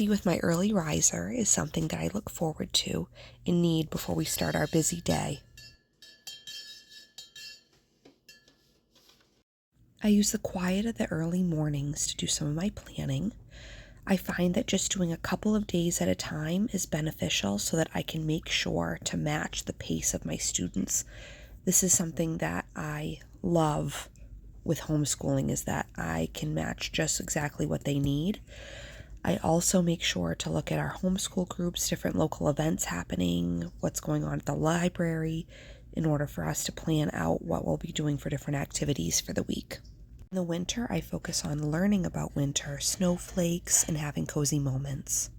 Coffee with my early riser is something that I look forward to and need before we start our busy day. I use the quiet of the early mornings to do some of my planning. I find that just doing a couple of days at a time is beneficial so that I can make sure to match the pace of my students. This is something that I love with homeschooling, is that I can match just exactly what they need. I also make sure to look at our homeschool groups, different local events happening, what's going on at the library, in order for us to plan out what we'll be doing for different activities for the week. In the winter, I focus on learning about winter, snowflakes, and having cozy moments.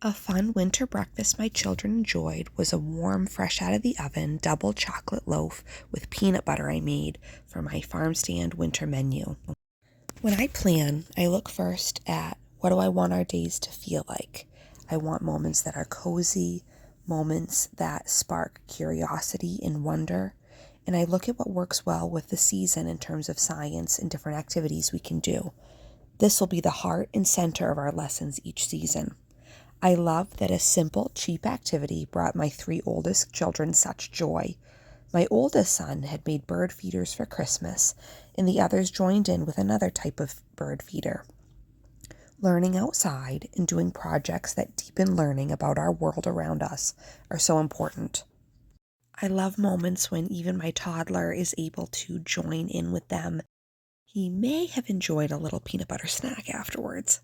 A fun winter breakfast my children enjoyed was a warm, fresh out of the oven, double chocolate loaf with peanut butter I made for my farm stand winter menu. When I plan, I look first at what do I want our days to feel like. I want moments that are cozy, moments that spark curiosity and wonder, and I look at what works well with the season in terms of science and different activities we can do. This will be the heart and center of our lessons each season. I love that a simple, cheap activity brought my 3 oldest children such joy. My oldest son had made bird feeders for Christmas, and the others joined in with another type of bird feeder. Learning outside and doing projects that deepen learning about our world around us are so important. I love moments when even my toddler is able to join in with them. He may have enjoyed a little peanut butter snack afterwards.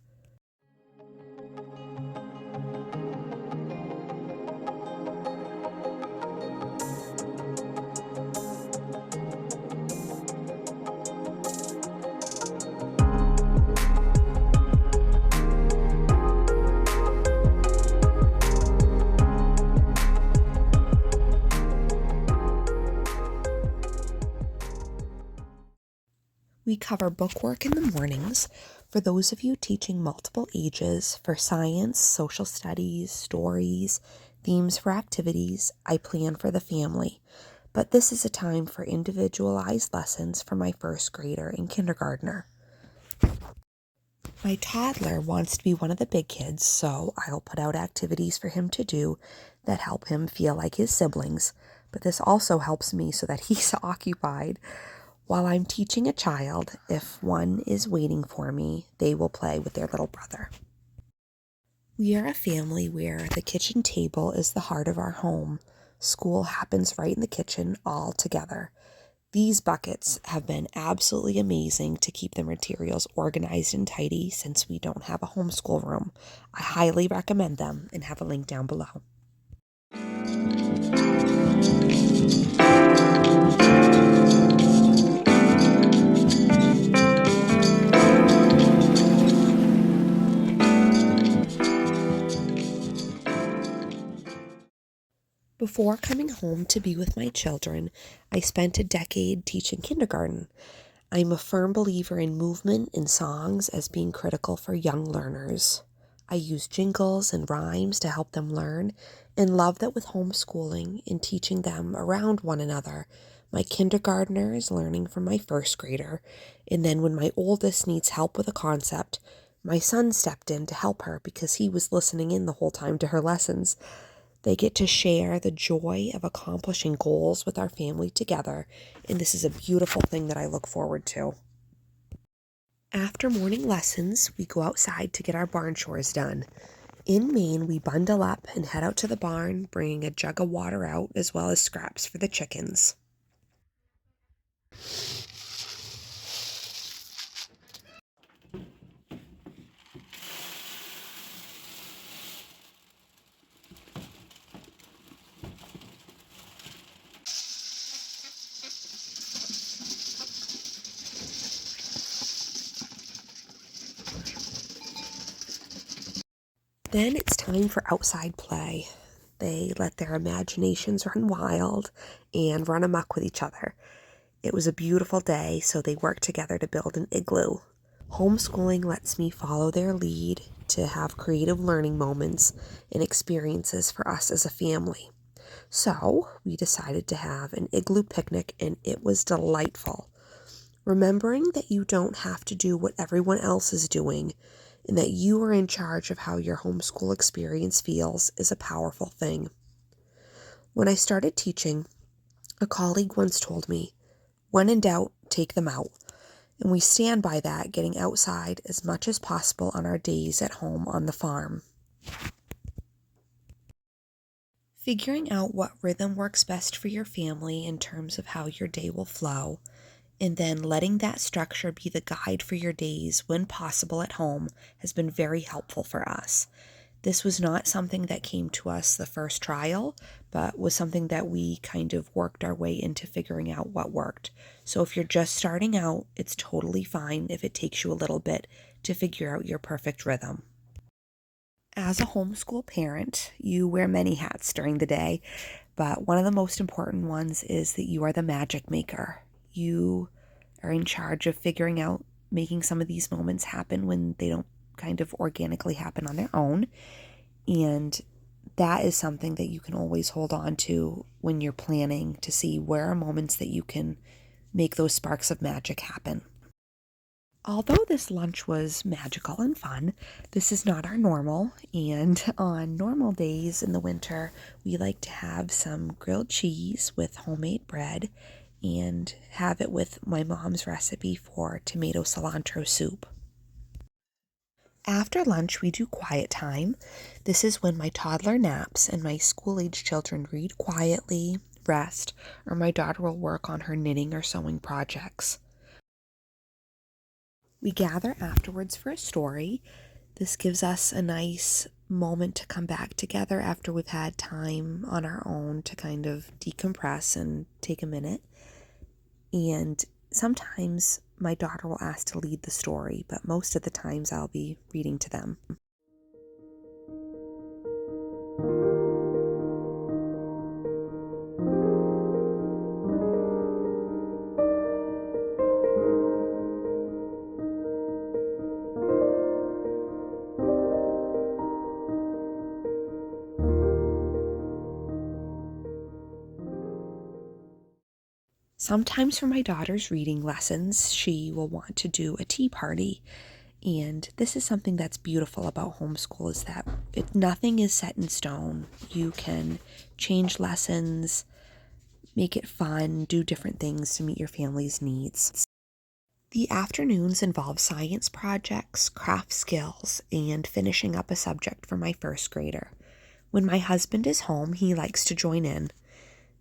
We cover bookwork in the mornings for those of you teaching multiple ages. For science, social studies, stories, themes for activities, I plan for the family. But this is a time for individualized lessons for my first grader and kindergartner. My toddler wants to be one of the big kids, so I'll put out activities for him to do that help him feel like his siblings. But this also helps me so that he's occupied. While I'm teaching a child, if one is waiting for me, they will play with their little brother. We are a family where the kitchen table is the heart of our home. School happens right in the kitchen all together. These buckets have been absolutely amazing to keep the materials organized and tidy since we don't have a homeschool room. I highly recommend them and have a link down below. Before coming home to be with my children, I spent a decade teaching kindergarten. I'm a firm believer in movement and songs as being critical for young learners. I use jingles and rhymes to help them learn, and love that with homeschooling and teaching them around one another, my kindergartner is learning from my first grader, and then when my oldest needs help with a concept, my son stepped in to help her because he was listening in the whole time to her lessons. They get to share the joy of accomplishing goals with our family together, and this is a beautiful thing that I look forward to. After morning lessons, we go outside to get our barn chores done. In Maine, we bundle up and head out to the barn, bringing a jug of water out as well as scraps for the chickens. Then it's time for outside play. They let their imaginations run wild and run amok with each other. It was a beautiful day, so they worked together to build an igloo. Homeschooling lets me follow their lead to have creative learning moments and experiences for us as a family. So we decided to have an igloo picnic, and it was delightful. Remembering that you don't have to do what everyone else is doing and that you are in charge of how your homeschool experience feels is a powerful thing. When I started teaching, a colleague once told me, "When in doubt, take them out." And we stand by that, getting outside as much as possible on our days at home on the farm. Figuring out what rhythm works best for your family in terms of how your day will flow, and then letting that structure be the guide for your days when possible at home has been very helpful for us. This was not something that came to us the first trial, but was something that we kind of worked our way into figuring out what worked. So if you're just starting out, it's totally fine if it takes you a little bit to figure out your perfect rhythm. As a homeschool parent, you wear many hats during the day, but one of the most important ones is that you are the magic maker. You are in charge of figuring out making some of these moments happen when they don't kind of organically happen on their own. And that is something that you can always hold on to when you're planning to see where are moments that you can make those sparks of magic happen. Although this lunch was magical and fun, this is not our normal, and on normal days in the winter, we like to have some grilled cheese with homemade bread and have it with my mom's recipe for tomato cilantro soup. After lunch, we do quiet time. This is when my toddler naps and my school-age children read quietly, rest, or my daughter will work on her knitting or sewing projects. We gather afterwards for a story. This gives us a nice moment to come back together after we've had time on our own to kind of decompress and take a minute. And sometimes my daughter will ask to lead the story, but most of the times I'll be reading to them. Sometimes for my daughter's reading lessons, she will want to do a tea party. And this is something that's beautiful about homeschool is that nothing is set in stone. You can change lessons, make it fun, do different things to meet your family's needs. The afternoons involve science projects, craft skills, and finishing up a subject for my first grader. When my husband is home, he likes to join in.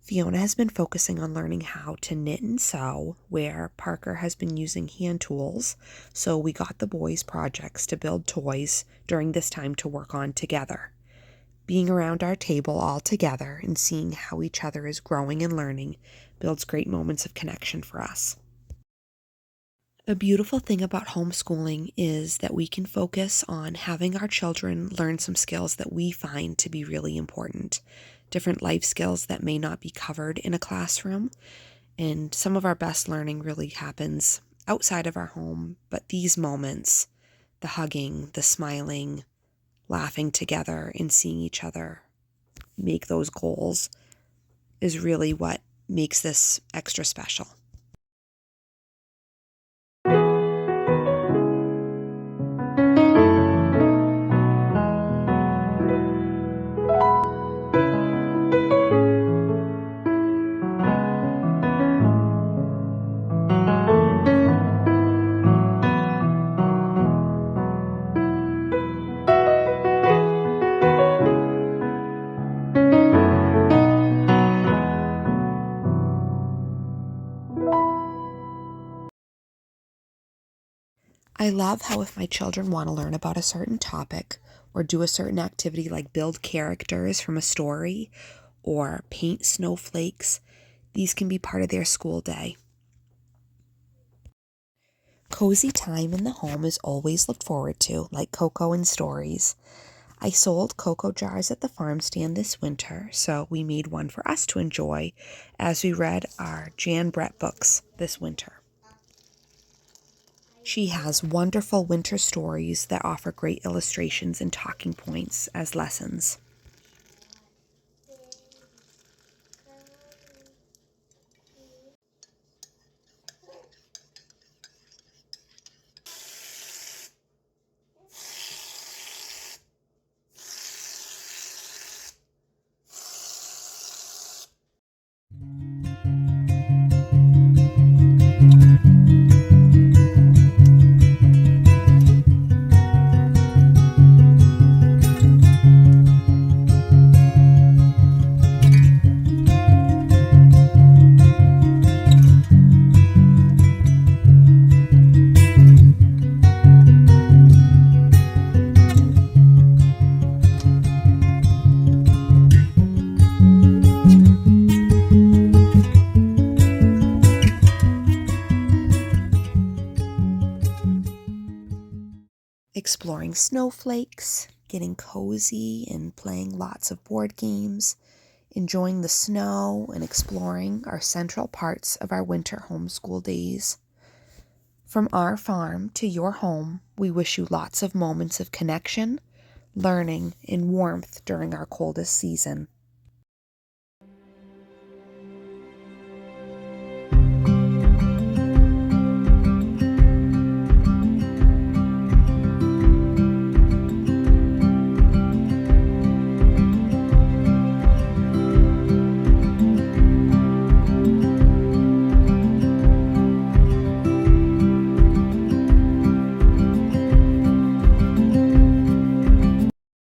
Fiona has been focusing on learning how to knit and sew, where Parker has been using hand tools, so we got the boys' projects to build toys during this time to work on together. Being around our table all together and seeing how each other is growing and learning builds great moments of connection for us. A beautiful thing about homeschooling is that we can focus on having our children learn some skills that we find to be really important, different life skills that may not be covered in a classroom. And some of our best learning really happens outside of our home, but these moments, the hugging, the smiling, laughing together and seeing each other make those goals is really what makes this extra special. I love how if my children want to learn about a certain topic or do a certain activity like build characters from a story or paint snowflakes, these can be part of their school day. Cozy time in the home is always looked forward to, like cocoa and stories. I sold cocoa jars at the farm stand this winter, so we made one for us to enjoy as we read our Jan Brett books this winter. She has wonderful winter stories that offer great illustrations and talking points as lessons. Exploring snowflakes, getting cozy and playing lots of board games, enjoying the snow and exploring are central parts of our winter homeschool days. From our farm to your home, we wish you lots of moments of connection, learning, and warmth during our coldest season.